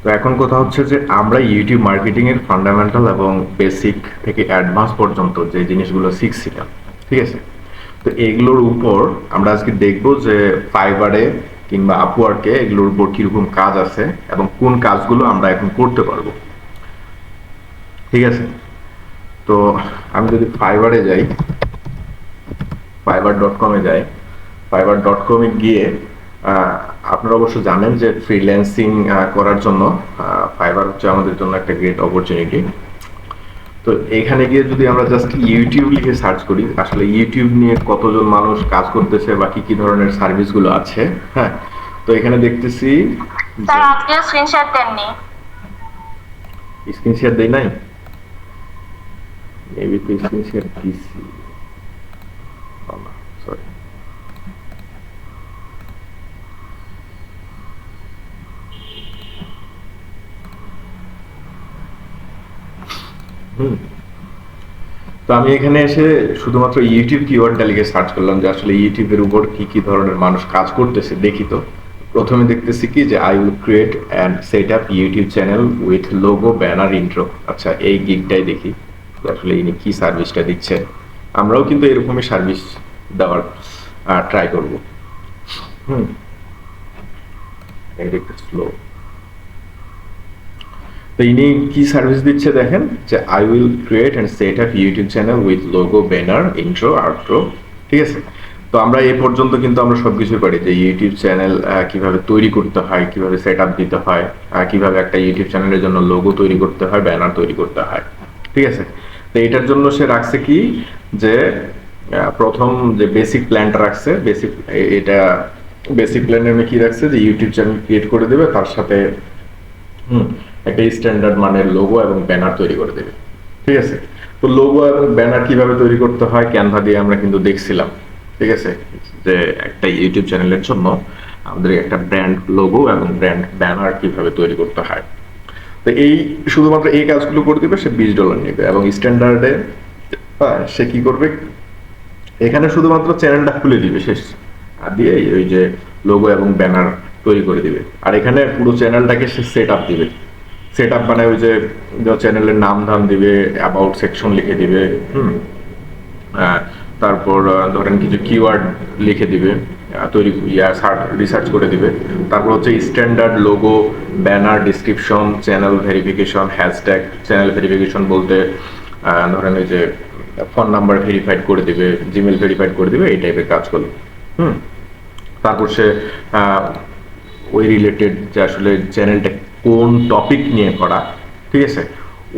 তো এখন কথা হচ্ছে যে আমরা ইউটিউব মার্কেটিং এর ফান্ডামেন্টাল এবং বেসিক থেকে অ্যাডভান্স পর্যন্ত যে জিনিসগুলো শিখছিলাম, ঠিক আছে? তো এগুলোর উপর আমরা আজকে দেখব যে ফাইবারে কিংবা আপওয়ার্কে এগুলোর উপর কিরকম কাজ আছে এবং কোন কাজগুলো আমরা এখন করতে পারবো, ঠিক আছে? তো আমি যদি ফাইবারে যাই, fiverr.com-এ যাই, fiverr.com-এ গিয়ে আপনারা অবশ্য জানেন যে ফ্রিল্যান্সিং করার জন্য ফাইবার হচ্ছে আমাদের জন্য একটা গ্রেট অপরচুনিটি। তো এখানে গিয়ে যদি আমরা জাস্ট ইউটিউব লিখে সার্চ করি, আসলে ইউটিউব নিয়ে কতজন মানুষ কাজ করতেছে বা কি কি ধরনের সার্ভিসগুলো আছে, হ্যাঁ, তো এখানে দেখতেছি স্যার আজকে স্ক্রিনশট দেননি। স্ক্রিন শেয়ার দেই নাই, মেবি তো স্ক্রিন শেয়ার দিছি, সরি। হুম, তো আমি এখানে এসে শুধুমাত্র ইউটিউব কিওয়ার্ডটা লিখে সার্চ করলাম যে আসলে ইউটিউবের উপর কি কি ধরনের মানুষ কাজ করতেছে দেখি। তো প্রথমে দেখতেছি কি যে I will create and set up YouTube channel with logo banner intro. আচ্ছা, এই গিগটাই দেখি আসলে ইনি কি সার্ভিসটা দিচ্ছে। আমরাও কিন্তু এরকমই সার্ভিস দেওয়ার ট্রাই করব। হুম, এটা একটু স্লো। তো ইনি কি সার্ভিস দিচ্ছে দেখেন যে I will create and set up YouTube channel with logo banner intro outro, ঠিক আছে? তো আমরা এই পর্যন্ত কিন্তু আমরা সবকিছুই পারি যে ইউটিউব চ্যানেল কিভাবে তৈরি করতে হয়, কিভাবে সেট আপ দিতে হয়, কিভাবে একটা ইউটিউব চ্যানেলের জন্য লোগো তৈরি করতে হয়, ব্যানার তৈরি করতে হয়, ঠিক আছে? তো এটার জন্য সে রাখছে কি যে প্রথম যে বেসিক প্ল্যানটা রাখছে, এটা বেসিক প্ল্যানের কি রাখছে যে ইউটিউব চ্যানেল ক্রিয়েট করে দেবে, তার সাথে একটা স্ট্যান্ডার্ড মানের লোগো এবং ব্যানার তৈরি করে দেবে, ঠিক আছে? তো লোগো এবং ব্যানার কিভাবে তৈরি করতে হয় ক্যানভা দিয়ে আমরা কিন্তু দেখছিলাম, ঠিক আছে? যে একটা ইউটিউব চ্যানেলের জন্য আমাদের একটা ব্র্যান্ড লোগো এবং ব্র্যান্ড ব্যানার কিভাবে তৈরি করতে হয়। তো এই শুধুমাত্র এই কাজগুলো করে দিবে, সে $20 নেবে। এবং স্ট্যান্ডার্ডে সে কি করবে, এখানে শুধুমাত্র চ্যানেলটা খুলে দিবে শেষ, আর দিয়ে ওই যে লোগো এবং ব্যানার তৈরি করে দিবে। আর এখানে পুরো চ্যানেলটাকে সে সেট আপ দিবে, সেট আপ মানে ওই যে চ্যানেলের নাম ধাম দিবে, অ্যাবাউট সেকশন লিখে দিবে, তারপর ধরেন কিছু কিওয়ার্ড লিখে দিবে, তৈরি রিসার্চ করে দিবে। তারপর হচ্ছে standard logo, banner, description, channel verification, hashtag. Channel verification বলতে ধরেন ওই যে ফোন নাম্বার ভেরিফাইড করে দিবে, জিমেল ভেরিফাইড করে দিবে, এই টাইপের কাজগুলো। হুম, তারপর সে ওই রিলেটেড যে আসলে চ্যানেলটা কোন টপিক নিয়ে করা, ঠিক আছে,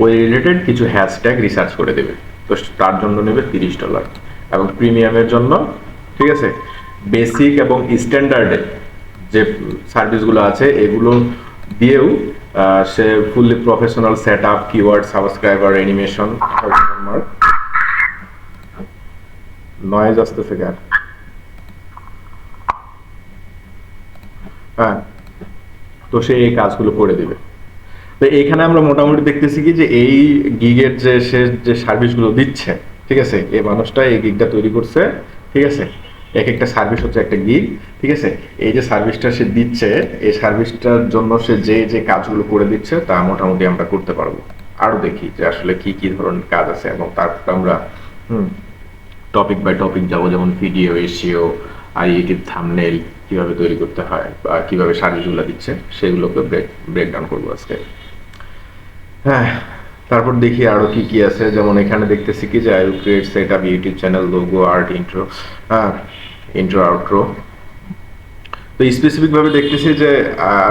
ওই রিলেটেড কিছু হ্যাশট্যাগ রিসার্চ করে দেবে। তো তার জন্য নেবে $30। এবং প্রিমিয়ামের জন্য, ঠিক আছে, বেসিক এবং স্ট্যান্ডার্ডে যে সার্ভিসগুলো আছে এগুলো দিয়েও সে fully professional set up, keyword, subscriber, animation, noise আসতেছে কেন? হ্যাঁ, তো সে এই কাজগুলো করে দিবে। তো এখানে আমরা মোটামুটি দেখতেছি কি যে এই গিগের যে সে যে সার্ভিসগুলো দিচ্ছে, ঠিক আছে, এই মানুষটা এই গিগটা তৈরি করছে, ঠিক আছে? এক একটা সার্ভিস হচ্ছে একটা গিগ, ঠিক আছে? এই যে সার্ভিসটা সে দিচ্ছে, এই সার্ভিসটার জন্য সে যে যে কাজগুলো করে দিচ্ছে তা মোটামুটি আমরা করতে পারবো। আরো দেখি যে আসলে কি কি ধরনের কাজ আছে এবং তারপর আমরা টপিক বাই টপিক যাবো, যেমন ভিডিও, এসইও আর ইউটিউব থাম্বনেল কিভাবে তৈরি করতে হয় বা কিভাবে সার্ভিসগুলো দিচ্ছে সেগুলোকে ব্রেকডাউন করবো আজকে। হ্যাঁ, তারপর দেখি আরো কি কি আছে, যেমন এখানে দেখতেছি কি যে I will create set up YouTube channel, logo, art, intro, হ্যাঁ, ইন্ট্রো আউট্রো। তো স্পেসিফিক ভাবে দেখতেছি যে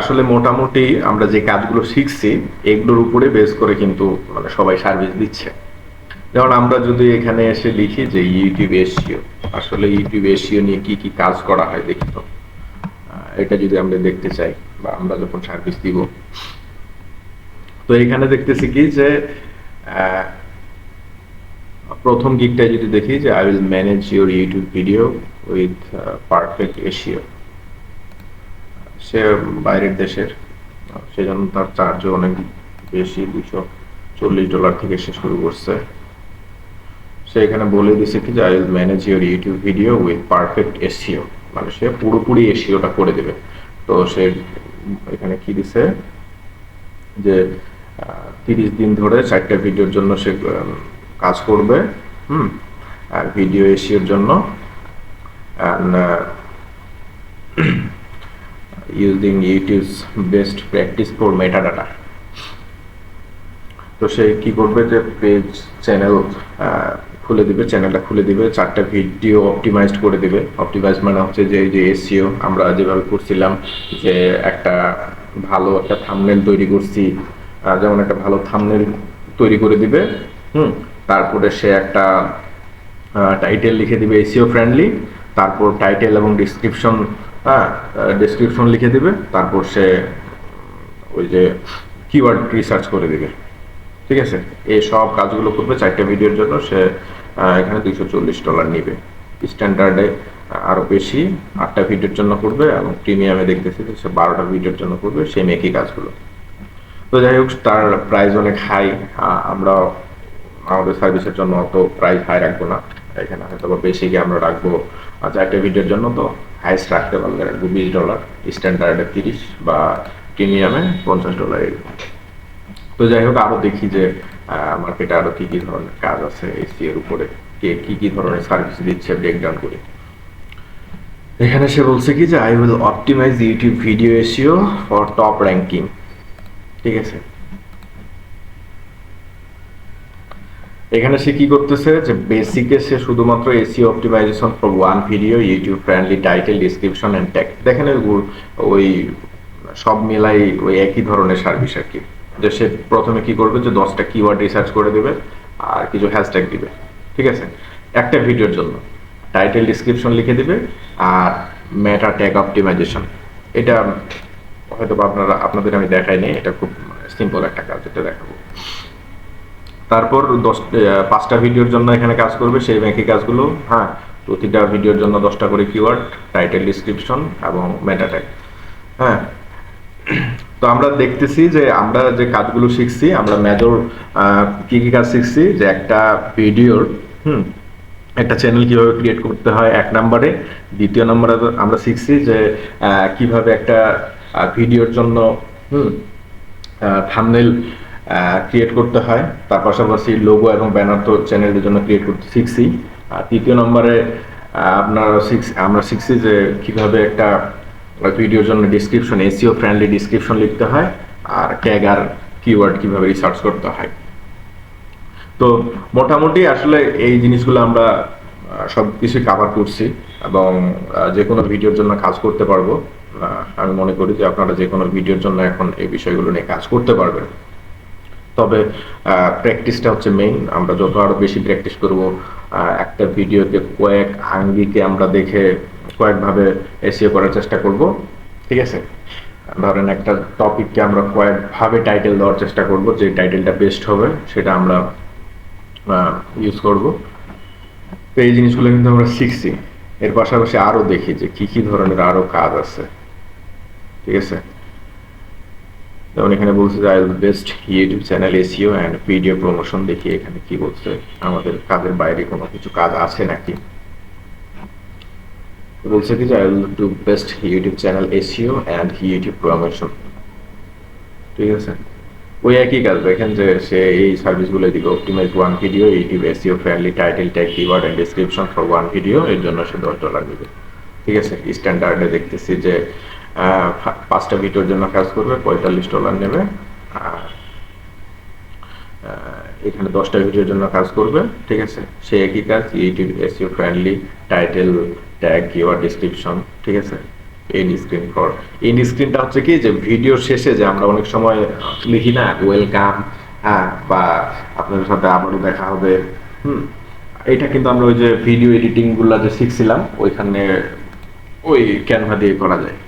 আসলে মোটামুটি আমরা যে কাজগুলো শিখছি এগুলোর উপরে বেস করে কিন্তু মানে সবাই সার্ভিস দিচ্ছে। যেমন আমরা যদি এখানে এসে লিখি যে ইউটিউব এসইও, আসলে ইউটিউব এসইও নিয়ে কি কি কাজ করা হয় দেখি। তো এটা যদি আমরা দেখতে চাই বা আমরা যখন সার্ভিস দিব, তো এখানে দেখতেছি কি যে প্রথম গিগটাই যদি দেখি যে I will manage your YouTube video with perfect SEO. সে বাইরের দেশের, সেজন্য তার চার্জও অনেক বেশি, $240 থেকে সে শুরু করছে। সে এখানে বলে দিছে কি যে I will manage your YouTube video with perfect SEO, মানে সে পুরোপুরি এসইওটা করে দেবে। তো সে এখানে কি দিছে, যে 30 দিন ধরে 4টা ভিডিওর জন্য সে কাজ করবে, আর ভিডিও এসিওর জন্য, and using YouTube's best practice for metadata। তো সে কি করবে যে পেজ চ্যানেল খুলে দিবে, চ্যানেলটা খুলে দিবে, 4টা ভিডিও অপটিমাইজড করে দিবে। অপটিমাইজ মানে হচ্ছে যে এসইও আমরা যেভাবে করছিলাম, যে একটা ভালো একটা থাম্বনেল তৈরি করছি, যেমন একটা ভালো থাম্বনেল তৈরি করে দিবে, তারপরে সে একটা টাইটেল লিখে দিবে এসইও ফ্রেন্ডলি, তারপর টাইটেল এবং ডেসক্রিপশন লিখে দিবে, তারপর সে ওই যে কিওয়ার্ড রিসার্চ করে দিবে। ঠিক আছে, এই সব কাজগুলো করবে 4টা ভিডিওর জন্য। সে এখানে $240 নিবে। স্ট্যান্ডার্ডে আরো বেশি 8টা ভিডিওর জন্য করবে, এবং প্রিমিয়ামে দেখতেছি যে সে 12টা ভিডিওর জন্য করবে সেই একই কাজগুলো। তো যাই হোক, তার প্রাইস অনেক হাই। আমরা আমাদের সার্ভিসের জন্য অত প্রাইস হাই রাখবো না, এখানে হয়তো বা বেশি আমরা রাখবো 4টা ভিডিওর জন্য। তো হাইস্ট রাখতে পারলে রাখবো $20, স্ট্যান্ডার্ডে 30 বা প্রিমিয়ামে $50। তো যাই হোক, আরো দেখি যে মার্কেটে আরো কি কি ধরনের কাজ আছে এসি এর উপরে, কে কি ধরনের সার্ভিস দিচ্ছে ব্রেকডাউন করে। এখানে সে বলছে কি যে I will optimize YouTube video SEO for top ranking. ঠিক আছে, এখানে সে কি করতেছে যে বেসিকে সে শুধুমাত্র SEO optimization for one video, YouTube friendly title, description and tag. দেখেন ওই সব মিলাই ওই একই ধরনের সার্ভিস আর কি। যে সে প্রথমে কি করবে যে 10টা কিওয়ার্ড রিসার্চ করে দেবে আর কিছু হ্যাশট্যাগ দিবে। ঠিক আছে, একটা ভিডিওর জন্য টাইটেল ডেসক্রিপশন লিখে দিবে আর মেটা ট্যাগ অপটিমাইজেশন। এটা হয়তো আপনাদের আমি দেখাইনি, এটা খুব সিম্পল একটা কাজ, এটা দেখাবো। তারপর 5টা ভিডিওর জন্য এখানে কাজ করবে সেই একই কাজগুলো। প্রতিটা ভিডিওর জন্য 10টা করে কিওয়ার্ড, টাইটেল, ডেসক্রিপশন এবং মেটা ট্যাগ। তো আমরা দেখতেছি যে আমরা যে কাজগুলো শিখছি, আমরা মেজর কি কি কাজ শিখছি, যে একটা ভিডিওর একটা চ্যানেল কিভাবে ক্রিয়েট করতে হয় 1 নম্বরে। 2য় নম্বরে আমরা শিখছি যে কিভাবে একটা ভিডিওর জন্য থাম্বনেল ক্রিয়েট করতে হয়, তার পাশাপাশি লোগো এবং ব্যানার তো চ্যানেলের জন্য ক্রিয়েট করতে শিখছি। আর 3য় নম্বরে আমরা শিখছি যে কিভাবে একটা ভিডিওর জন্য ডেসক্রিপশন, এসইও ফ্রেন্ডলি ডেসক্রিপশন লিখতে হয়, আর ট্যাগ আর কিওয়ার্ড কিভাবে রিসার্চ করতে হয়। তো মোটামুটি আসলে এই জিনিসগুলো আমরা সবকিছু কভার করছি, এবং যে কোনো ভিডিওর জন্য কাজ করতে পারবো। আমি মনে করি যে আপনারা যে কোনো ভিডিওর জন্য এখন এই বিষয়গুলো নিয়ে কাজ করতে পারবেন। তবে প্র্যাকটিসটা হচ্ছে মেইন। আমরা যত আরো বেশি প্র্যাকটিস করব, একটা ভিডিওতে কয়েক আঙ্গিকে আমরা দেখে কয়েকভাবে এসইও করার চেষ্টা করব। ঠিক আছে, ধরেন একটা টপিককে আমরা কয়েকভাবে টাইটেল দেওয়ার চেষ্টা করব, যে টাইটেলটা বেস্ট হবে সেটা আমরা ইউজ করব। তো এই জিনিসগুলো কিন্তু আমরা শিখছি। এর পাশাপাশি আরো দেখি যে কি কি ধরনের আরো কাজ আছে। ঠিক আছে, যেমন এখানে বলছে যে I will best YouTube channel SEO and video promotion. দেখি এখানে কি বলছে, আমাদের কাজের বাইরে কোনো কিছু কাজ আছে নাকি। বলছে কি যে I will do best YouTube channel SEO and YouTube promotion. ঠিক আছে, ওই একই কাজ দেখেন যে সে এই সার্ভিসগুলো দিবে। Optimize one video, YouTube SEO friendly title, tag, keyword and description for one video. এর জন্য সে $10 দিবে। ঠিক আছে, স্ট্যান্ডার্ডে দেখতেছি যে 5টা ভিডিওর জন্য কাজ করবে, $45 নেবে। আর এখানে 10টা ভিডিওর জন্য কাজ করবে। ঠিক আছে, সে একই কাজ, YouTube SEO friendly title, tag, keyword, description. ঠিক আছে, এন্ড স্ক্রিন ফর। এন্ড স্ক্রিনটা হচ্ছে কি যে ভিডিওর শেষে যে আমরা অনেক সময় লিখি না ওয়েলকাম, বা আপনাদের সাথে আবারও দেখা হবে। এটা কিন্তু আমরা ওই যে ভিডিও এডিটিং গুলা যে শিখছিলাম ওইখানে ওই ক্যানভা দিয়ে করা যায়।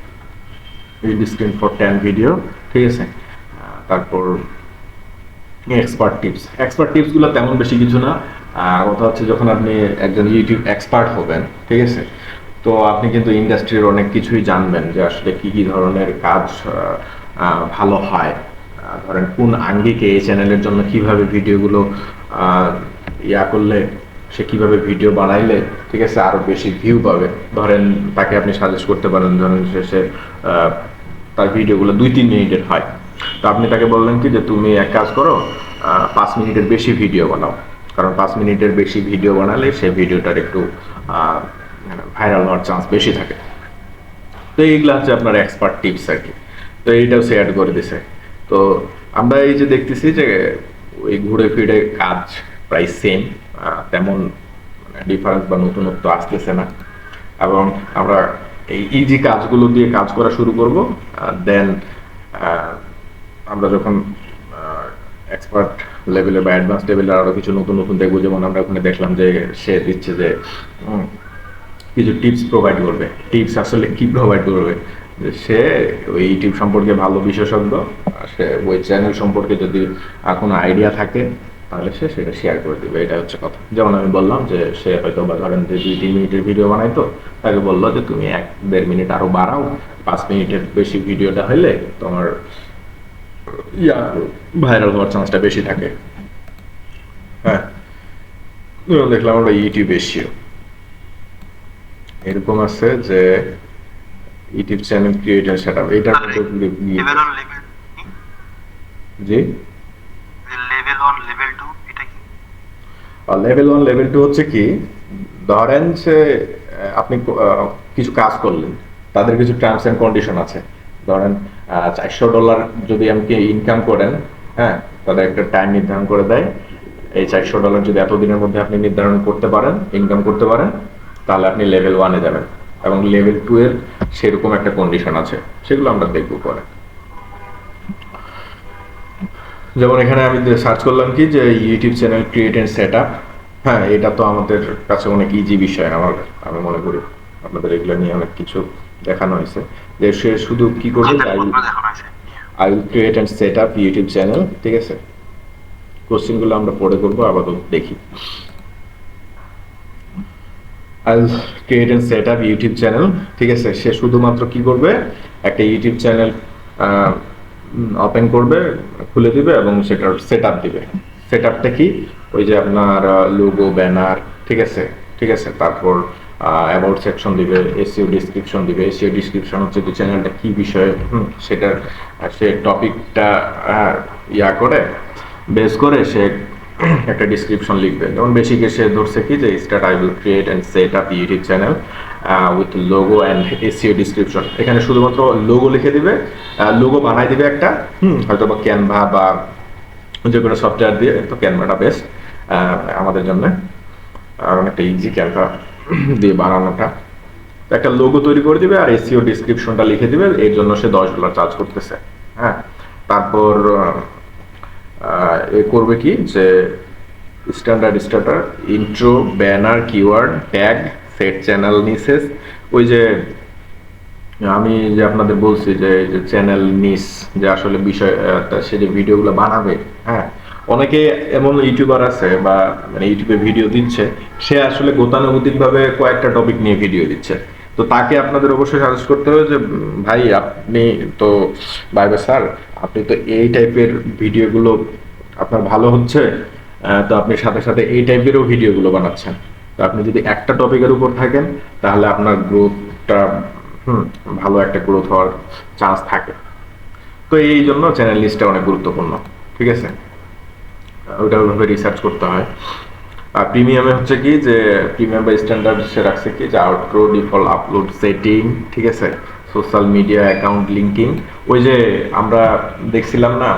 And screen for 10 video. ঠিক আছে, তারপর এক্সপার্ট টিপস গুলো তেমন বেশি কিছু না। কথা হচ্ছে যখন আপনি একজন ইউটিউব এক্সপার্ট হবেন, ঠিক আছে, তো আপনি কিন্তু ইন্ডাস্ট্রির অনেক কিছুই জানবেন যে আসলে কি কি ধরনের কাজ ভালো হয়। ধরেন কোন আঙ্গিকে এই চ্যানেলের জন্য কিভাবে ভিডিওগুলো করলে সে কিভাবে ভিডিও বানাইলে, ঠিক আছে, আরো বেশি ভিউ পাবে। ধরেন তাকে আপনি সাজেস্ট করতে পারেন, ধরেন সে তার ভিডিওগুলো 2-3 মিনিটের হয়, তো আপনি তাকে বললেন কি যে তুমি এক কাজ করো, 5 মিনিটের বেশি ভিডিও বানাও, কারণ 5 মিনিটের বেশি ভিডিও বানালে সেই ভিডিওটার একটু ভাইরাল হওয়ার চান্স বেশি থাকে। তো এইগুলা হচ্ছে আপনার এক্সপার্ট টিপস আর কি। তো এইটাও সে অ্যাড করে দিছে। তো আমরা এই যে দেখতেছি যে ওই ঘুরে ফিরে কাজ প্রায় সেম, তেমন ডিফারেন্স বা নতুনত্ব আসতেছে না, এবং আমরা এই ইজি কাজগুলো দিয়ে কাজ করা শুরু করব। দেন আমরা যখন এক্সপার্ট লেভেলে বা অ্যাডভান্স লেভেলে আরো কিছু নতুন নতুন দেখবো, যেমন আমরা ওখানে দেখলাম যে সে দিচ্ছে যে কিছু টিপস প্রোভাইড করবে। টিপস আসলে কি প্রোভাইড করবে, যে সে ওই ইউটিউব সম্পর্কে ভালো বিশেষজ্ঞ, সে ওই চ্যানেল সম্পর্কে যদি কোনো আইডিয়া থাকে তাহলে সে সেটা শেয়ার করে দিবে, এটা হচ্ছে কথা। যেমন আমি বললাম যে সে হয়তো বা ধরেন যে 2-3 মিনিটের ভিডিও বানাইতো, তাকে বললো যে তুমি 1-1.5 মিনিট আরো বাড়াও, 5 মিনিটের বেশি ভিডিওটা হলে তোমার ভাইরাল হওয়ার চান্সটা বেশি থাকে। হ্যাঁ, দেখলাম আমরা ইউটিউব এসিও এরকম আছে যে ইউটিউব চ্যানেল ক্রিয়েটর সেটআপ, এটার মধ্যে জি লেভেল 1 লেভেল 2 এটা কি? লেভেল 1 লেভেল 2 হচ্ছে কি, ধরেন যে আপনি কিছু কাজ করলেন, তাদের কিছু টার্মস এন্ড কন্ডিশন আছে। ধরেন $400 যদি আপনি ইনকাম করেন, হ্যাঁ, তাদের একটা টাইম নির্ধারণ করে দেয়। এই $400 যদি এতদিনের মধ্যে আপনি নির্ধারণ করতে পারেন, ইনকাম করতে পারেন, তাহলে আপনি লেভেল 1 এ যাবেন, এবং লেভেল 2 এর সেরকম একটা কন্ডিশন আছে, সেগুলো আমরা দেখব পরে। যেমন এখানে আমি সার্চ করলাম কি যে YouTube channel create and setup. হ্যাঁ, এটা তো আমাদের কাছে অনেক ইজি বিষয়, আমি মনে করি আপনাদের এগুলো নিয়ে অনেক কিছু দেখানো হয়েছে, যে সে শুধু কি করবে, I will create and set up YouTube channel. ঠিক আছে, কোশ্চেনগুলো আমরা পরে করবো, আপাতত দেখি। I will create and set up YouTube channel. ঠিক আছে, সে শুধুমাত্র কি করবে, একটা ইউটিউব চ্যানেল ওপেন করবে, খুলে দিবে, এবং সেটার সেট আপ দিবে। সেট আপটা কি, ওই যে আপনার লোগো, ব্যানার, ঠিক আছে, ঠিক আছে, তারপর অ্যাবাউট সেকশন দিবে, এসইও ডেসক্রিপশন দিবে। এসইও ডেসক্রিপশন হচ্ছে যে চ্যানেলটা কি বিষয়ে, সেটার সে টপিকটা করে বেস করে সে একটা ডিসক্রিপশন লিখবে। যেমন বেসিকে সে ধরছে কি যে start I will create and set up YouTube channel with logo and SEO description. এখানে শুধুমাত্র লোগো লিখে দিবে, লোগো বানাই দিবে একটা, হয়তো বা ক্যানভা বা যে কোনো সফটওয়্যার দিয়ে। তো ক্যানভাটা বেস্ট আমাদের জন্য, অনেকটা ইজি ক্যানভা দিয়ে বানানোটা। একটা লোগো তৈরি করে দিবে আর এসইও ডিসক্রিপশনটা লিখে দিবে, এর জন্য সে $10 চার্জ করতেছে। হ্যাঁ, তারপর এ করবে কি যে standard starter, intro, banner, keyword, tag, set channel niches. ওই যে আমি যে আপনাদের বলছি যে চ্যানেল নিস, যে আসলে বিষয় সে যে ভিডিওগুলো বানাবে। হ্যাঁ, অনেকে এমন ইউটিউবার আছে বা মানে ইউটিউবে ভিডিও দিচ্ছে, সে আসলে গতানুগতিক ভাবে কয়েকটা টপিক নিয়ে ভিডিও দিচ্ছে। তো তাকে আপনাদের অবশ্যই সাজেস্ট করতে হবে যে ভাই আপনি তো স্যার, আপনি তো এই টাইপের ভিডিওগুলো আপনার ভালো হচ্ছে, তো আপনি সাথে সাথে এই টাইপেরও ভিডিওগুলো বানাচ্ছেন। তো আপনি যদি একটা টপিকের উপর থাকেন, তাহলে আপনার গ্রোথটা ভালো একটা গ্রোথ হওয়ার চান্স থাকে। তো এই জন্য চ্যানেল লিস্টটা অনেক গুরুত্বপূর্ণ। ঠিক আছে, ওটা ওইভাবে রিসার্চ করতে হয়। আর প্রিমিয়ামে হচ্ছে কি যে প্রিমিয়াম বা স্ট্যান্ডার্ড সে রাখছে কি যে আউটরো, ডিফল্ট আপলোড সেটিং, ঠিক আছে, সোশ্যাল মিডিয়া অ্যাকাউন্ট লিঙ্কিং। ওই যে আমরা দেখছিলাম না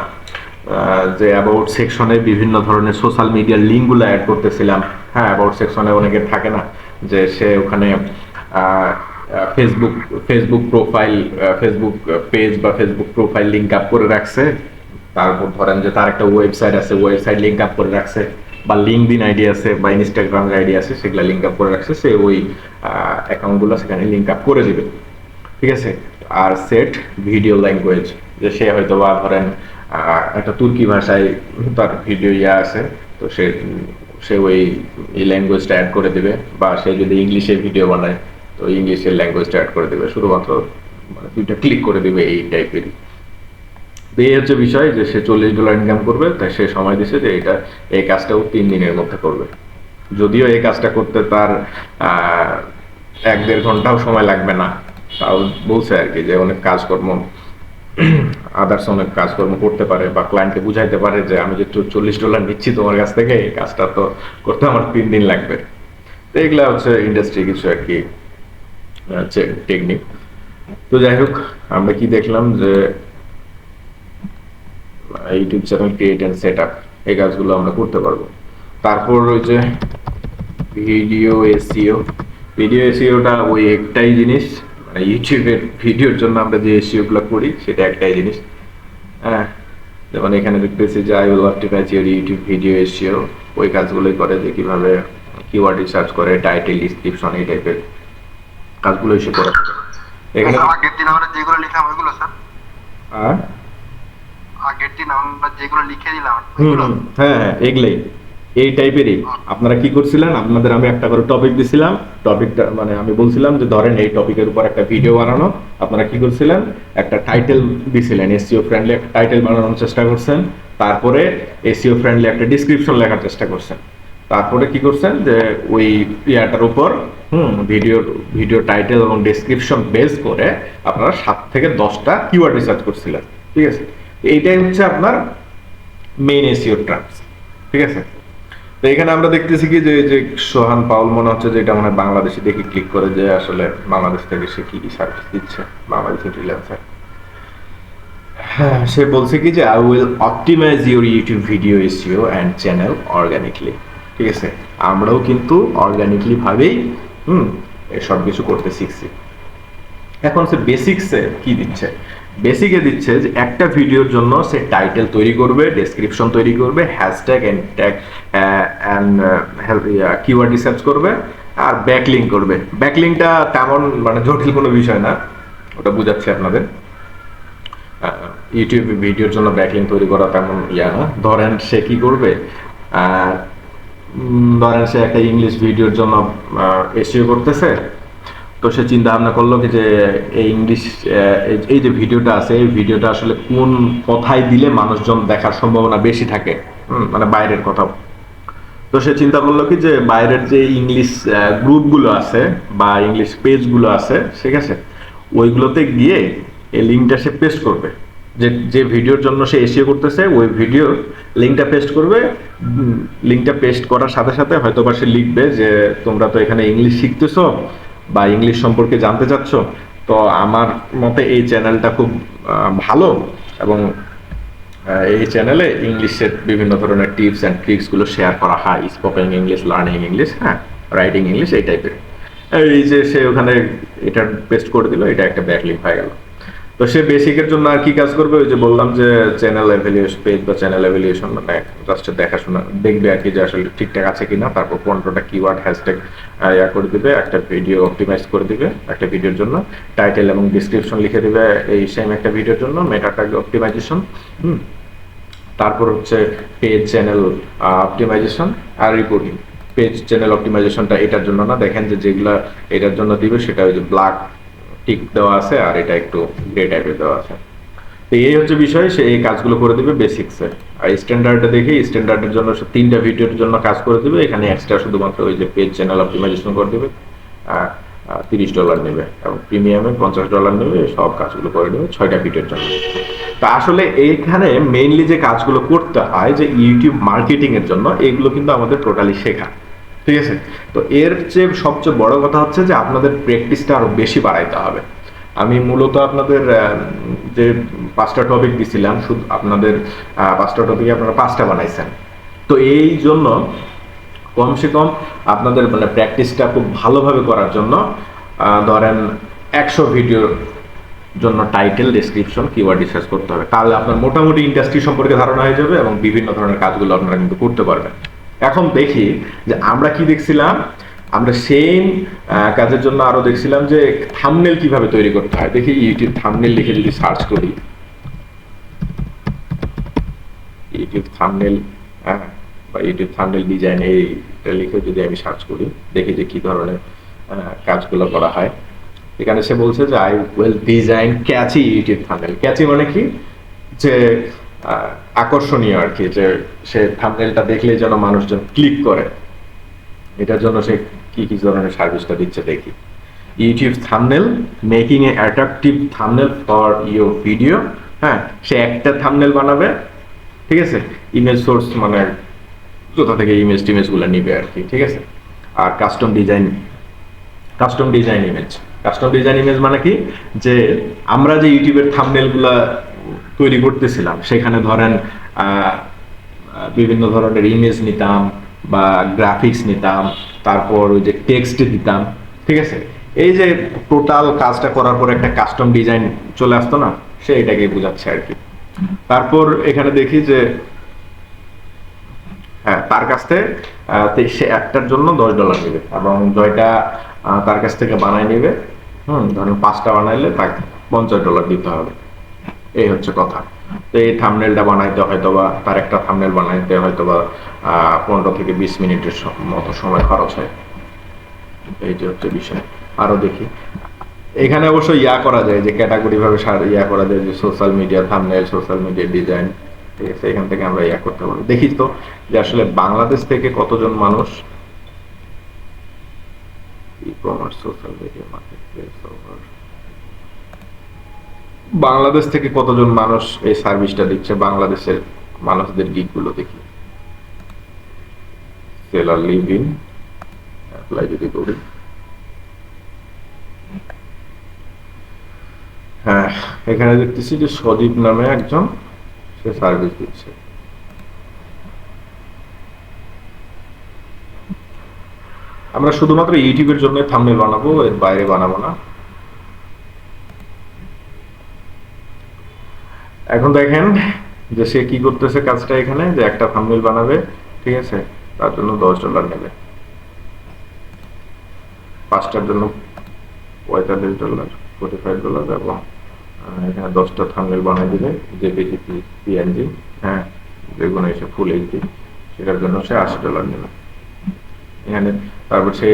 যে অ্যাবাউট সেকশনে বিভিন্ন ধরনের সোশ্যাল মিডিয়ার লিঙ্কগুলো অ্যাড করতেছিলাম। হ্যাঁ, অ্যাবাউট সেকশনে অনেকের থাকে না যে সে ওখানে ফেসবুক প্রোফাইল, ফেসবুক পেজ বা ফেসবুক প্রোফাইল লিঙ্ক আপ করে রাখছে। তারপর ধরেন যে তার একটা ওয়েবসাইট আছে, ওয়েবসাইট লিঙ্ক আপ করে রাখছে, বা লিঙ্কডিন আইডি আছে বা ইনস্টাগ্রাম আইডি আছে, সেগুলো লিঙ্ক আপ করে রাখছে। সে ওই অ্যাকাউন্টগুলো সেখানে লিঙ্ক আপ করে দিবে। ঠিক আছে, আর সেট ভিডিও ল্যাঙ্গুয়েজ, যে সে হয়তো বা ধরেন একটা তুর্কি ভাষায় তার ভিডিও আছে, তো সে ওই ল্যাঙ্গুয়েজটা অ্যাড করে দিবে। বা সে যদি ইংলিশে ভিডিও বানায়, তো ইংলিশের ল্যাঙ্গুয়েজটা অ্যাড করে দিবে, শুধুমাত্র মানে দুইটা ক্লিক করে দিবে এই টাইপের। এই হচ্ছে বিষয়, যে সে $40 ইনকাম করবে, তাই সে সময় দিছে যে এই কাজটাও 3 দিনের মধ্যে করবে। যদিও এই কাজটা করতে তার 1-1.5 ঘন্টাও সময় লাগবে না, তাও বলছে আর কি যে অনেক কাজকর্ম আদার্স অনেক কাজকর্ম করতে পারে বা ক্লায়েন্টকে বুঝাইতে পারে যে আমি যে $40 নিচ্ছি তোমার কাছ থেকে, এই কাজটা তো করতে আমার 3 দিন লাগবে। তো এগুলা হচ্ছে ইন্ডাস্ট্রি কিছু আর কি টেকনিক। তো যাই হোক, আমরা কি দেখলাম যে YouTube channel create and set up, এই কাজগুলো আমরা করতে পারবো। তারপর ওই যে ভিডিও এসইও, ভিডিও এসইওটা ওই একটাই জিনিস, মানে ইউটিউবের ভিডিওর জন্য আমরা যে এসইও গুলো করি সেটা একটাই জিনিস। হ্যাঁ, যেমন এখানে দেখতেছি যে I will optimize your YouTube video SEO, ওই কাজগুলোই করে যে কিভাবে কিওয়ার্ড রিসার্চ করে, টাইটেল, ডিসক্রিপশন, এই টাইপের কাজগুলোই সে করে থাকে। এখানে আগের দিন আমরা যেগুলো লিখলাম ওইগুলো স্যার, আর আগের দিন আমরা যেগুলো লিখে দিলাম হুম ওইগুলো? হ্যাঁ হ্যাঁ, এগুলাই এই টাইপেরই। আপনারা কি করছিলেন, আপনাদের আমি একটা করে টপিক দিছিলাম, টপিকটা মানে আমি বলছিলাম যে ধরেন এই টপিকের উপর একটা ভিডিও বানানো, আপনারা কি করছিলেন, একটা টাইটেল দিছিলেন, এসইও ফ্রেন্ডলি একটা টাইটেল বানানোর চেষ্টা করছেন, তারপরে এসইও ফ্রেন্ডলি একটা ডেসক্রিপশন লেখার চেষ্টা করছেন, তারপরে কি করছেন যে ওই ইয়াটার উপর ভিডিও টাইটেল এবং ডেসক্রিপশন বেস করে আপনারা 7 থেকে 10টা কিওয়ার্ড রিসার্চ করছিলেন। ঠিক আছে, এইটাই হচ্ছে আপনার মেইন এসইও টার্মস। ঠিক আছে, তো এখানে আমরা দেখতেছি কি যে সোহান পাউল মনে হচ্ছে যে এটা মনে হয় বাংলাদেশি, দেখি ক্লিক করে যে আসলে বাংলাদেশ থেকে সে কি কি সার্ভিস দিচ্ছে, বাংলাদেশি ফ্রিল্যান্সার। হ্যাঁ, সে বলছে কি যে I will optimize your YouTube video SEO and channel organically. ঠিক আছে, আমরাও কিন্তু অর্গানিকলি ভাবেই সব কিছু করতে শিখছি। এখন সে বেসিক্সে কি দিচ্ছে, বেসিকে দিচ্ছে যে একটা ভিডিওর জন্য সে টাইটেল তৈরি করবে, ডেসক্রিপশন তৈরি করবে, hashtag and tag and keyword research করবে, আর ব্যাকলিঙ্ক করবে। ব্যাকলিঙ্কটা তেমন মানে জটিল কোনো বিষয় না, ওটা বুঝাচ্ছি আপনাদের। ইউটিউব ভিডিওর জন্য ব্যাকলিঙ্ক তৈরি করা তেমন ইয়া না। ধরেন সে কি করবে, ধরেন সে একটা ইংলিশ ভিডিওর জন্য এসইও করতেছে, তো সে চিন্তা ভাবনা করলো কি যে এই ইংলিশ এই যে ভিডিওটা আছে, এই ভিডিওটা আসলে কোন কথায় দিলে মানুষজন দেখার সম্ভাবনা বেশি থাকে, মানে বাইরের কথা। তো সে চিন্তা করলো কি যে বাইরের যে ইংলিশ গ্রুপগুলো আছে বা ইংলিশ পেজগুলো আছে, ঠিক আছে, ওইগুলোতে গিয়ে এই লিঙ্কটা সে পেস্ট করবে, যে ভিডিওর জন্য সে এসইও করতেছে ওই ভিডিওর লিঙ্কটা পেস্ট করবে। লিঙ্কটা পেস্ট করার সাথে সাথে হয়তো বা সে লিখবে যে তোমরা তো এখানে ইংলিশ শিখতেছো বা ইংলিশ সম্পর্কে জানতে চাচ্ছ, তো আমার মতে এই চ্যানেলটা খুব ভালো, এবং এই চ্যানেলে ইংলিশের বিভিন্ন ধরনের টিপস অ্যান্ড ট্রিক্সগুলো শেয়ার করা হয়, স্পোকেন ইংলিশ, লার্নিং ইংলিশ, হ্যাঁ, রাইটিং ইংলিশ, এই টাইপের। এই যে সে ওখানে এটা পেস্ট করে দিল, এটা একটা ব্যাকলিঙ্ক হয়ে গেল। তো সে বেসিকের জন্য আর কি কাজ করবে, ওই যে বললাম যে চ্যানেল এভ্যালুয়েশন পেজ বা চ্যানেল এভ্যালুয়েশন, মানে জাস্ট দেখাশোনা দেখবে আর কি যে আসলে ঠিকঠাক আছে কিনা, তারপর 15টা কিওয়ার্ড হ্যাশট্যাগ ইয়া করে দিবে, একটা ভিডিও অপটিমাইজ করে দিবে একটা ভিডিওর জন্য, টাইটেল এবং ডেসক্রিপশন লিখে দিবে এই সেম একটা ভিডিওর জন্য, মেটা ট্যাগ অপটিমাইজেশন, তারপর হচ্ছে পেজ চ্যানেল অপটিমাইজেশন আর রিপোর্টিং। পেজ চ্যানেল অপটিমাইজেশনটা এটার জন্য না, দেখেন যে যেগুলা এটার জন্য দিবে সেটা ওই যে ব্ল্যাক টিক দেওয়া আছে আর এটা একটু গ্রে টাইপের দেওয়া আছে। তো এই হচ্ছে বিষয়, সে এই কাজগুলো করে দিবে বেসিক্সে। আর স্ট্যান্ডার্ডে দেখে স্ট্যান্ডার্ডের জন্য সে 3টা ভিডিওর জন্য কাজ করে দিবে, এখানে এক্সট্রা শুধুমাত্র ওই যে পেজ চ্যানেল অপটিমাইজেশন করে দিবে, $30 নেবে, এবং প্রিমিয়ামে $50 নেবে, সব কাজগুলো করে দেবে 6টা ভিডিওর জন্য। তা আসলে এইখানে মেইনলি যে কাজগুলো করতে হয় যে ইউটিউব মার্কেটিং এর জন্য, এগুলো কিন্তু আমাদের টোটালি শেখা। ঠিক আছে, তো এর চেয়ে সবচেয়ে বড় কথা হচ্ছে যে আপনাদের প্র্যাকটিসটা আরো বেশি বাড়াইতে হবে। আমি মূলত আপনাদের যে 5টা টপিক দিছিলাম, শুধু আপনাদের 5টা টপিকে আপনারা 5টা বানাইছেন, তো এই জন্য কমসে কম আপনাদের মানে প্র্যাকটিসটা খুব ভালোভাবে করার জন্য ধরেন 100 ভিডিওর জন্য টাইটেল, ডেসক্রিপশন, কিওয়ার্ড রিসার্চ করতে হবে, তাহলে আপনার মোটামুটি ইন্ডাস্ট্রি সম্পর্কে ধারণা হয়ে যাবে এবং বিভিন্ন ধরনের কাজগুলো আপনারা কিন্তু করতে পারবেন। এখন দেখি যে আমরা কি দেখছিলাম, আমরা সেম কাজের জন্য আরো দেখছিলাম যে থাম্বনেল কিভাবে তৈরি করতে হয়। দেখি ইউটিউব থাম্বনেল লিখে যদি সার্চ করি, ইউটিউব থাম্বনেল বা ইউটিউব থাম্বনেল ডিজাইন এইটা লিখে যদি আমি সার্চ করি, দেখি যে কি ধরনের কাজগুলো করা হয়। এখানে সে বলছে যে I will design catchy YouTube thumbnail. Catchy মানে কি, যে আকর্ষণীয় আর কি, যে সে থাম্বনেলটা দেখলে যেন মানুষজন ক্লিক করে, এটার জন্য সে কি কি ধরনের সার্ভিসটা দিচ্ছে দেখি। YouTube thumbnail, making A attractive thumbnail for your video হ্যাঁ, সে একটা থাম্বনেল বানাবে, ঠিক আছে, ইমেজ সোর্স মানে কোথা থেকে ইমেজ টিমেজ গুলো নিবে আর কি, ঠিক আছে। আর কাস্টম ডিজাইন ইমেজ মানে কি, যে আমরা যে ইউটিউবের থাম্বনেল গুলা তৈরি করতেছিলাম সেখানে ধরেন বিভিন্ন ধরনের ইমেজ নিতাম বা গ্রাফিক্স নিতাম, তারপর ওই যে টেক্সট দিতাম, ঠিক আছে। এই যে টোটাল কাজটা করার পর একটা কাস্টম ডিজাইন চলে আসতো না, সে এটাকে বোঝাচ্ছে আর কি। তারপর এখানে দেখি যে হ্যাঁ, তার কাছ থেকে সে একটার জন্য $10 নেবে, এবং জয়টা তার কাছ থেকে বানাই নেবে, ধরুন 5টা বানাইলে তাকে $50 দিতে হবে। এই হচ্ছে কথা। তো এই থাম্বনেলটা বানাইতে হয়তোবা তার একটা থাম্বনেল বানাইতে হয়তোবা 15 থেকে 20 মিনিটের মতো সময় খরচ হয়। এই যে হচ্ছে বিষয়। আরো দেখি, এখানে অবশ্য করা যায় যে ক্যাটাগরি ভাবে করা যায় যে social media thumbnail, social media design, ঠিক আছে। এখান থেকে আমরা করতে পারি। দেখি তো যে আসলে বাংলাদেশ থেকে কতজন মানুষ e-commerce social media marketplace over, Bangladesh থেকে কতজন মানুষ এই সার্ভিসটা দিচ্ছে, বাংলাদেশের মানুষদের গিগ গুলো দেখি। সেলার লিভ ইন অ্যাপ্লাই যদি করি, হ্যাঁ, এখানে দেখতেছি যে সদীপ নামে একজন সে সার্ভিস দিচ্ছে। আমরা শুধুমাত্র ইউটিউবের জন্য থাম্বনেল বানাবো, এর বাইরে বানাবো না। এখন দেখেন যে সে কি করতেছে কাজটা, এখানে যে একটা থাম্বনেল বানাবে, ঠিক আছে, তার জন্য $10 নেবে, 5টার জন্য $45, $45, এবং এখানে 10টা থাম্বনেল বানাই দিলে জেপিজি, পিএনজি, হ্যাঁ, যেগুলো এসে ফুল এইচডি, সেটার জন্য সে $80 নেবে এখানে। তারপর সে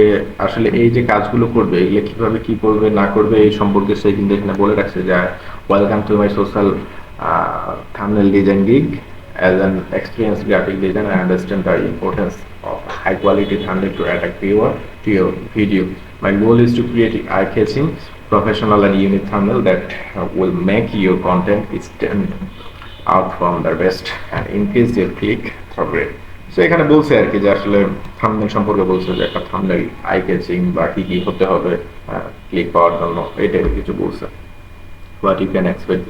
আসলে এই যে কাজগুলো করবে, এগুলো কিভাবে কি করবে না করবে এই সম্পর্কে সে কিন্তু এখানে বলে রাখছে যে welcome to my social thumbnail design gig. As an experienced graphic designer, I understand the importance of high quality thumbnail to attract viewer to your video. My goal is to create eye-catching, professional and unique thumbnail that will make your content stand out from the rest and increase your click through rate. So এখানে বলছে আর কি যে আসলে thumbnail সম্পর্কে বলছে যে একটা থাম্বনেল আই ক্যাচিং বা কি কি হতে হবে ক্লিক পাওয়ার জন্য, এটাই কিছু বলছে। What you can expect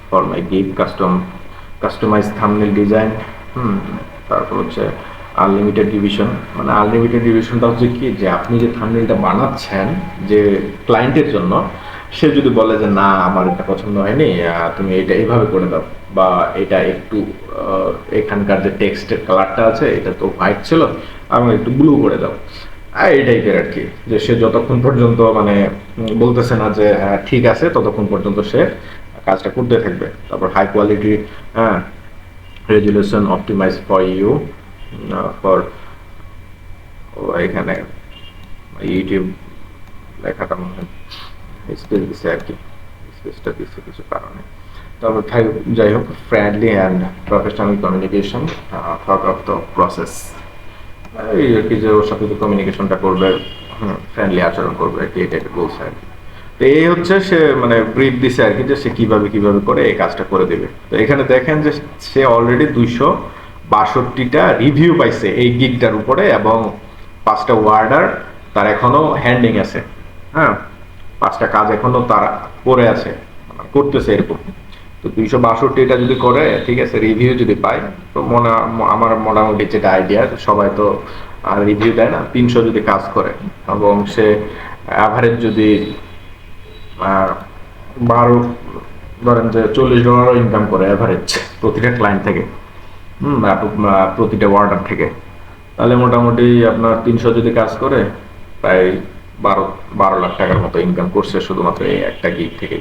for my gig, customized thumbnail design, তারপর হচ্ছে আনলিমিটেড ডিভিশন। মানে আনলিমিটেড ডিভিশনটা হচ্ছে কি, যে আপনি যে থাম্বনেলটা বানাচ্ছেন যে ক্লায়েন্টের জন্য, সে যদি বলে যে না আমার এটা পছন্দ হয়নি, তুমি এটা এইভাবে করে দাও, বা এটা একটু এখানকার যে টেক্সটের কালারটা আছে এটা তো হোয়াইট ছিল, আমার একটু ব্লু করে দাও, এই টাইপের আর কি। যে সে যতক্ষণ পর্যন্ত মানে বলতেছে না যে হ্যাঁ ঠিক আছে, ততক্ষণ পর্যন্ত সে কাজটা করতে থাকবে। তারপর high quality resolution optimize for you, for এখানে ইউটিউব লেখাটা মনে হয় স্পেস দিছে আর কি, স্পেসটা দিচ্ছে কিছু কারণে। তারপর যাই হোক, friendly and professional communication thought of the process, এই আর কি, যে ওর সাথে যে কমিউনিকেশনটা করবে, ফ্রেন্ডলি আচরণ করবে আর কি, এটা বলছে আর কি। তো এই হচ্ছে সে মানে ব্রিফ দিছে আর কি, যে সে কিভাবে করে এই কাজটা করে দেবে। তো এখানে দেখেন যে সে অলরেডি 262টা রিভিউ পাইছে এই গিগটার উপরে, এবং 5টা ওয়ার্ডার তার এখনো হ্যান্ডিং আছে, হ্যাঁ, 5টা কাজ এখনো তার পড়ে আছে, করতেছে এরকম। তো 262টা যদি করে, ঠিক আছে, রিভিউ যদি পায়, তো আমার মোটামুটি যেটা আইডিয়া, সবাই তো রিভিউ দেয় না, 300 যদি কাজ করে এবং সে অ্যাভারেজ যদি 12 ধরেন যে $40 ইনকাম করে অ্যাভারেজ প্রতিটা ক্লায়েন্ট থেকে, প্রতিটা অর্ডার থেকে, তাহলে মোটামুটি আপনার 300 যদি কাজ করে প্রায় 12 লাখ টাকার মতো ইনকাম করছে শুধুমাত্র এই একটা গিগ থেকে।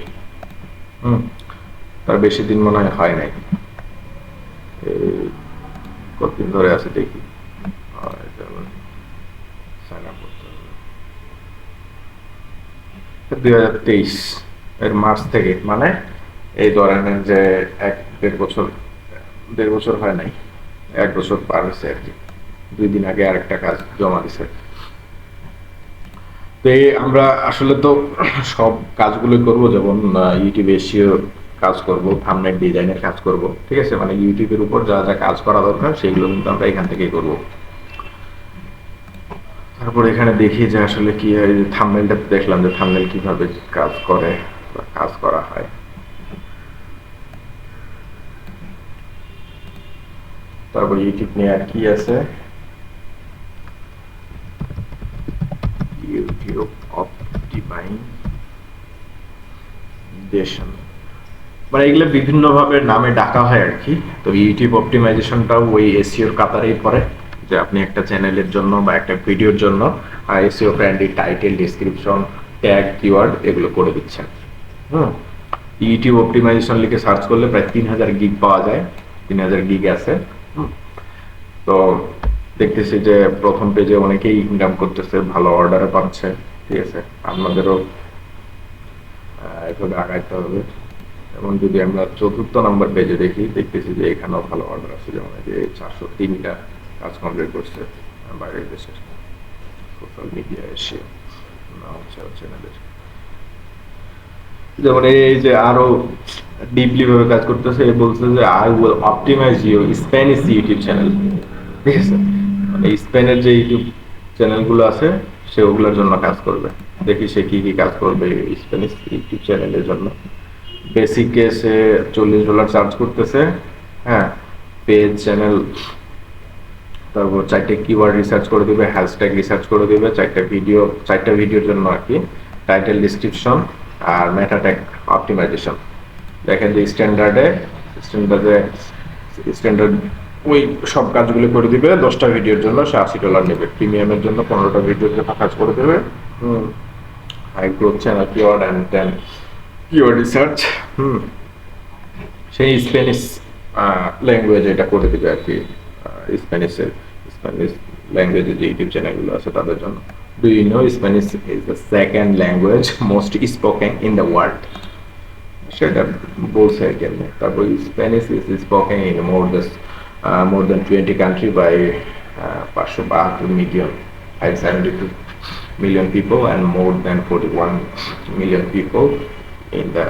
তার বেশি দিন মনে হয় নাই, কতদিন ধরে আছে দেখি, 2023 এর মার্চ থেকে, মানে এই ধরনের যে 1-1.5 বছর হয় নাই, 1 বছর পার হয়েছে আর কি। 2 দিন আগে আরেকটা কাজ জমা দিছে। তো আমরা আসলে তো সব কাজগুলো করব, যেমন ইউটিউবে এসইও কাজ করব, থাম্বনেল ডিজাইনের কাজ করব, ঠিক আছে, মানে ইউটিউবের উপর যা যা কাজ করা দরকার সেগুলো কিন্তু আমরা এখান থেকেই করব। তারপর এখানে দেখি যে আসলে কি হয়, থাম্বনেলটা দেখলাম যে থাম্বনেল কিভাবে কাজ করে বা কাজ করা হয়। তারপর ইউটিউব নিয়ে আর কি আছে, ইউটিউব অপটিমাইজেশন, মানে এগুলো বিভিন্ন ভাবে নামে ডাকা হয় আর কি। তো ইউটিউব অপটিমাইজেশনটাও ওই এসইওর কাতারেই পড়ে, যে আপনি একটা চ্যানেলের জন্য বা একটা ভিডিওর জন্য SEO friendly title, description, tag, keyword এগুলো করে দিচ্ছেন। হুম, ইউটিউব অপটিমাইজেশন লিখে সার্চ করলে প্রায় 3000 গিগ পাওয়া যায়, 3000 গিগ আছে। তো দেখতেছি যে প্রথম পেজে অনেকেই ইনকাম করতেছে, ভালো অর্ডারে পাচ্ছে, ঠিক আছে, আপনাদেরও এভাবে আগাইতে হবে। এবং যদি আমরা চতুর্থ নাম্বার পেজে দেখি, দেখতেছি যে এখানেও ভালো অর্ডার আছে, যেমন এই যে 403টা কাজ কমপ্লিট করছে বাইরের দেশের সোশ্যাল মিডিয়া এসে চ্যানেলের। যেমন এই যে আরো ডিপলি ভাবে কাজ করতেছে, বলছে যে I will optimize your Spanish YouTube channel, ঠিক আছে, মানে স্পেনের যে ইউটিউব চ্যানেলগুলো আছে সেগুলোর জন্য কাজ করবে। দেখি সে কি কি কাজ করবে স্প্যানিশ ইউটিউব চ্যানেলের জন্য। বেসিকে সে $40 চার্জ করতেছে, হ্যাঁ, পেজ, চ্যানেল, তারপর 4টে কিওয়ার্ড রিসার্চ করে দিবে, হ্যাশট্যাগ রিসার্চ করে দিবে, 4টা ভিডিওর জন্য আর কি, টাইটেল, ডেসক্রিপশন আর মেটা ট্যাগ অপটিমাইজেশন। দেখেন যে স্ট্যান্ডার্ড ওই সব কাজগুলো করে দিবে। 10টা ভিডিওর জন্য সে $80 নেবে, প্রিমিয়ামের জন্য 15টা ভিডিওর জন্য কাজ করে দেবে। High growth channel, keyword and 10 keyword research. সেই স্প্যানিশ ল্যাঙ্গুয়েজ এটা করে দিবে আর কি, স্প্যানিশ ল্যাঙ্গুয়েজের যে ইউটিউব চ্যানেলগুলো আছে তাদের জন্য। Do you know Spanish is the second language most spoken in the world, সেটা বলছে আর কি। তারপর Spanish is spoken in more than 20 country by 572 million, 572 million people and more than 41 million people in the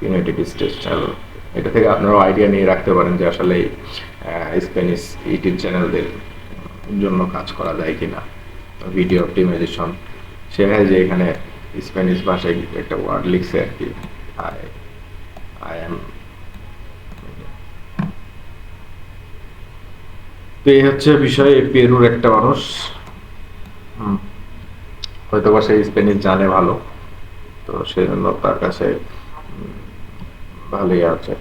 United States channel। এটা থেকে আপনারা idea নিয়ে রাখতে পারেন যে আসলে স্প্যানিশ ইউটিউব চ্যানেলদের জন্য কাজ করা যায় কিনা। ভিডিও অপটিমাইজেশন, সে যে এখানে স্প্যানিশ ভাষায় একটা ওয়ার্ড লিখছে আর কি, আই এম। তো এই হচ্ছে বিষয়। পেরুর একটা মানুষ, হয়তো বা সে স্প্যানিশ জানে ভালো, তো সেই জন্য তার কাছে ভালোই আছে।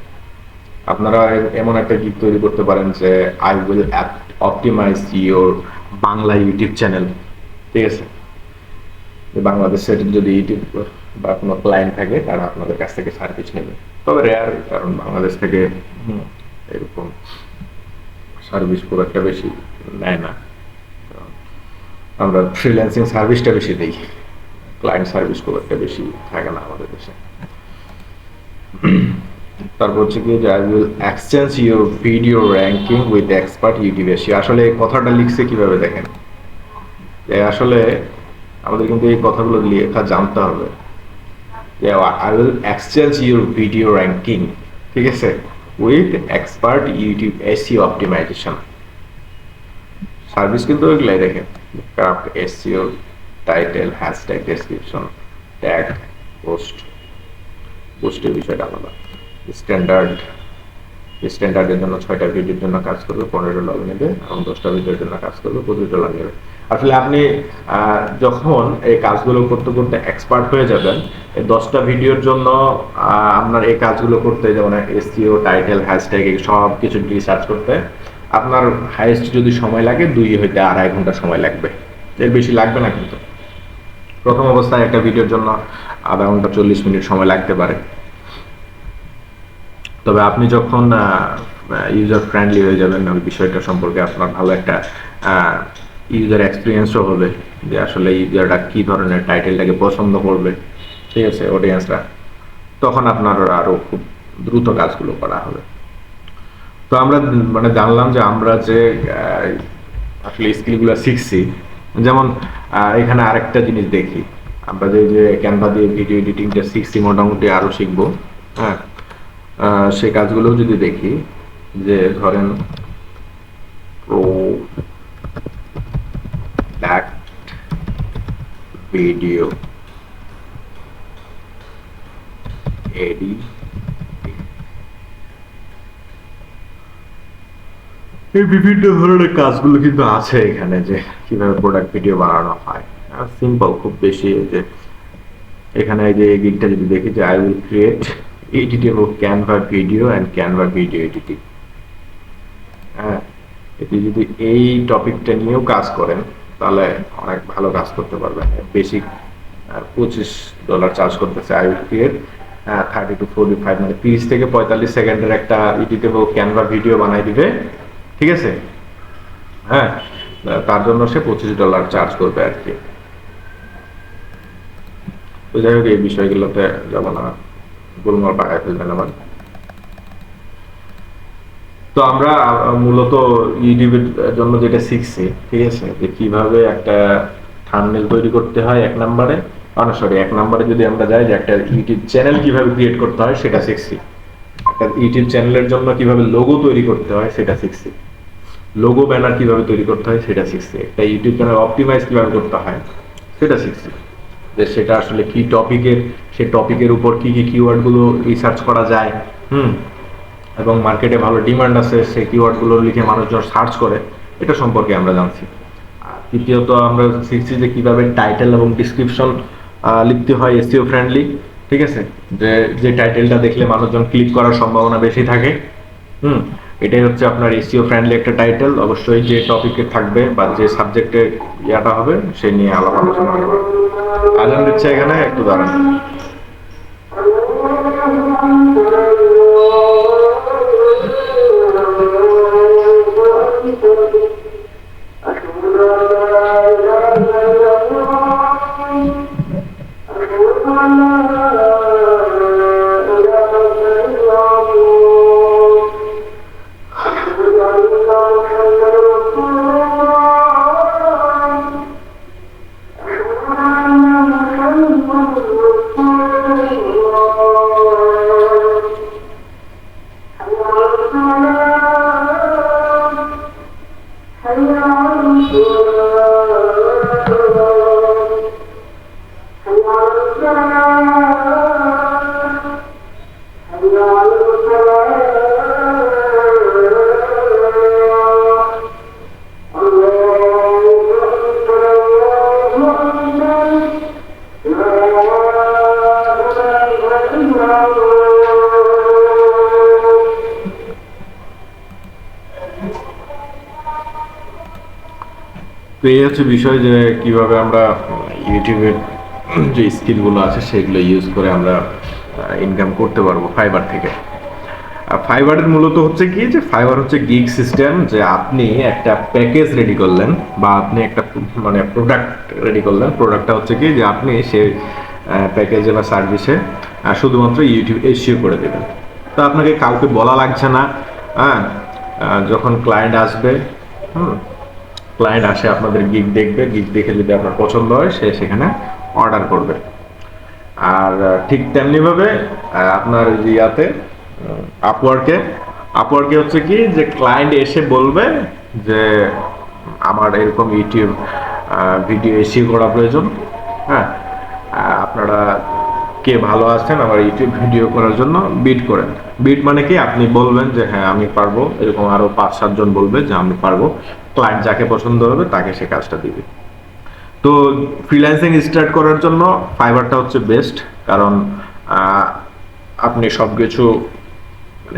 আপনারা এমন একটা গিগ তৈরি করতে পারেন যে I will optimize your Bangla YouTube channel, ঠিক আছে। বাংলাদেশের যদি ইউটিউব বা কোনো ক্লায়েন্ট থাকে তারা আপনাদের কাছ থেকে সার্ভিস নেবে, তবে রেয়ার, কারণ বাংলাদেশ থেকে এরকম সার্ভিস খুব একটা বেশি নেয় না। আমরা ফ্রিল্যান্সিং সার্ভিসটা বেশি দিই, ক্লায়েন্ট সার্ভিস খুব একটা বেশি থাকে না আমাদের দেশে। তারপর হচ্ছে কি যে I will exchange your video ranking with expert ইউটিউবে। সে আসলে কথাটা লিখছে কিভাবে দেখেন, আসলে আমাদের কিন্তু এই কথাগুলো লেখা জানতে হবে। I will exchange your video ranking, ঠিক আছে, with expert YouTube SEO optimization. Service কিন্তু ওইগুলাই দেখেন, craft, SEO, title, hashtag, description, tag, পোস্টের বিষয়টা আলাদা। স্ট্যান্ডার্ডের জন্য 6টা ভিডিওর জন্য কাজ করবে, $15 নেবে, এবং 10টা ভিডিওর জন্য কাজ করবে, $25 নেবে। আসলে আপনি যখন এই কাজগুলো করতে করতে এক্সপার্ট হয়ে যাবেন, এই 10টা ভিডিওর জন্য আপনার এই কাজগুলো করতে, যেমন এসইও, টাইটেল, হ্যাশট্যাগ সব কিছু রিসার্চ করতে আপনার হাইয়েস্ট যদি সময় লাগে 2 হইতে 2.5 ঘন্টা সময় লাগবে, এর বেশি লাগবে না। কিন্তু প্রথম অবস্থায় একটা ভিডিওর জন্য আধা ঘন্টা 40 মিনিট সময় লাগতে পারে। তবে আপনি যখন ইউজার ফ্রেন্ডলি হয়ে যাবেন, ওই বিষয়টা সম্পর্কে আপনার ভালো একটা ইউজার এক্সপিরিয়েন্সও হবে, যে আসলে ইউজাররা কি ধরনের টাইটেলটাকে পছন্দ করবে, ঠিক আছে, অডিয়েন্সরা, তখন আপনার আরো খুব দ্রুত কাজগুলো করা হবে। তো আমরা মানে জানলাম যে আমরা যে আসলে স্কিলগুলো শিখছি। যেমন এখানে আরেকটা জিনিস দেখি, আমরা যে ক্যানভা দিয়ে ভিডিও এডিটিংটা শিখছি, মোটামুটি আরও শিখবো। হ্যাঁ, সেই কাজগুলোও যদি দেখি, যে ধরেন প্রোডাক্ট ভিডিও এডিটিং, এই বিভিন্ন ধরনের কাজগুলো কিন্তু আছে এখানে, যে কিভাবে প্রোডাক্ট ভিডিও বানানো হয়। সিম্পল, খুব বেশি। যে এখানে যে গিগটা যদি দেখি, যে I will create editable Canva video and Canva video editing. হ্যাঁ, এটি যদি এই টপিকটা নিয়েও কাজ করেন তাহলে অনেক ভালো কাজ করতে পারবেন। বেসিক $25 চার্জ করতেছে। আই উইল ক্রিয়েট 30 to 45, মানে 30 থেকে 45 সেকেন্ডের একটা এডিটেবল ক্যানভা ভিডিও বানাই দিবে, ঠিক আছে? হ্যাঁ, তার জন্য সে $25 চার্জ করবে আর কি। তো যাই হোক, এই বিষয়গুলোতে যাব না, গোলমাল পাকায় ফেলবেন আবার। তো আমরা মূলত ইউটিউবের জন্য যেটা শিখছি, ঠিক আছে, যে কিভাবে একটা থাম্বনেল তৈরি করতে হয় এক নম্বরে, এক নম্বরে যদি আমরা যাই, যে একটা ইউটিউব চ্যানেল কিভাবে ক্রিয়েট করতে হয় সেটা শিখছি। একটা ইউটিউব চ্যানেলের জন্য কিভাবে লোগো তৈরি করতে হয় সেটা শিখছি। লোগো ব্যানার কিভাবে তৈরি করতে হয় সেটা শিখছি। একটা ইউটিউব চ্যানেল অপটিমাইজ কিভাবে করতে হয় সেটা শিখছি। যে সেটা আসলে কি টপিকের, সেই টপিকের উপর কি কি কিওয়ার্ডগুলো রিসার্চ করা যায়, এবং মার্কেটে ভালো ডিমান্ড আছে, সেই কিওয়ার্ডগুলো লিখে মানুষজন সার্চ করে, এটা সম্পর্কে আমরা জানছি। আর তৃতীয়ত আমরা শিখছি যে কিভাবে টাইটেল এবং ডিসক্রিপশন লিখতে হয় এসইও ফ্রেন্ডলি, ঠিক আছে, যে টাইটেলটা দেখলে মানুষজন ক্লিক করার সম্ভাবনা বেশি থাকে। এটাই হচ্ছে আপনার এসইও ফ্রেন্ডলি একটা টাইটেল। অবশ্যই যে টপিকে থাকবে বা যে সাবজেক্টে ইয়াটা হবে সেই নিয়ে আলাপ আলোচনা হবে। আজান দিচ্ছে এখানে, একটু দাঁড়ান। তো এই হচ্ছে বিষয়, যে কিভাবে আমরা ইউটিউবের যে স্কিলগুলো আছে সেগুলো ইউজ করে আমরা ইনকাম করতে পারবো ফাইবার থেকে। আর ফাইবারের মূলত হচ্ছে কি, যে ফাইবার হচ্ছে গিগ সিস্টেম, যে আপনি একটা প্যাকেজ রেডি করলেন বা আপনি একটা মানে প্রোডাক্ট রেডি করলেন। প্রোডাক্টটা হচ্ছে কি, যে আপনি সেই প্যাকেজে বা সার্ভিসে শুধুমাত্র ইউটিউব এসইও করে দেবেন। তো আপনাকে কাউকে বলা লাগছে না। হ্যাঁ, যখন ক্লায়েন্ট আসবে, ক্লায়েন্ট আসে আপনাদের গিগ দেখবে, গিগ দেখে যদি আপনার পছন্দ হয় সে সেখানে অর্ডার করবে। আর ঠিক তেমনিভাবে আপনার ইয়াতে আপওয়ার্কে হচ্ছে কি, যে ক্লায়েন্ট এসে বলবে যে আমার এরকম ইউটিউব ভিডিও এসইও করা প্রয়োজন। হ্যাঁ, আপনারা কে ভালো আছেন আমার ইউটিউব ভিডিও করার জন্য, বিড করেন। বিড মানে কি, আপনি বলবেন যে হ্যাঁ আমি পারবো, এরকম আরো 5-7 জন বলবে যে আমি পারবো। ক্লায়েন্ট যাকে পছন্দ হবে তাকে সে কাজটা দিবে। তো ফ্রিল্যান্সিং স্টার্ট করার জন্য ফাইবারটা হচ্ছে বেস্ট, কারণ আপনি সবকিছু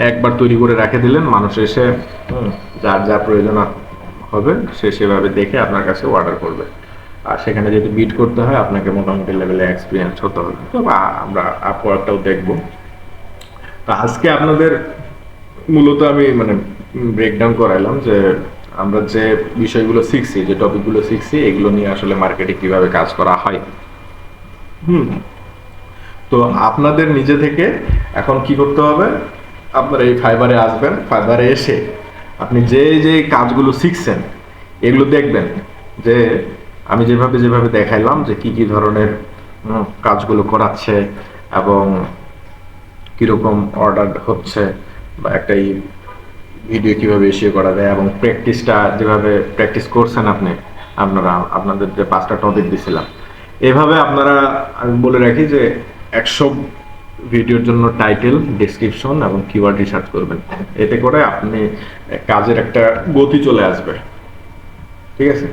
একবার তৈরি করে রেখে দিলেন, মানুষ এসে যার যা প্রয়োজন হবে সে সেভাবে দেখে আপনার কাছে অর্ডার করবে। আর সেখানে যেহেতু বিট করতে হয়, আপনাকে মোটামুটি লেভেলে এক্সপিরিয়েন্স হতে হবে। তো আমরা আপওয়ার্কটাও দেখবো। তো আজকে আপনাদের মূলত আমি মানে ব্রেকডাউন করাইলাম যে আমরা যে বিষয়গুলো শিখছি, যে টপিকগুলো শিখছি, এগুলো নিয়ে আসলে মার্কেটে কিভাবে কাজ করা হয়। তো আপনাদের নিজে থেকে এখন কি করতে হবে, আপনারা এই ফাইবারে আসবেন। ফাইবারে এসে আপনি যে যে কাজগুলো শিখছেন এগুলো দেখবেন, যে আমি যেভাবে দেখাইলাম, যে কি কি ধরনের কাজগুলো করাচ্ছে এবং কিরকম অর্ডার হচ্ছে বা একটা ভিডিও কিভাবে ইস্যু করা যায় এবং প্র্যাকটিসটা যেভাবে প্র্যাকটিস করছেন আপনারা আপনাদের যে 5টা টপিক দিছিলাম এভাবে আপনারা, আমি বলে রাখি যে 100 ভিডিওর জন্য টাইটেল, ডেসক্রিপশন এবং কিওয়ার্ড রিসার্চ করবেন। এতে করে আপনি কাজের একটা গতি চলে আসবে। ঠিক আছে।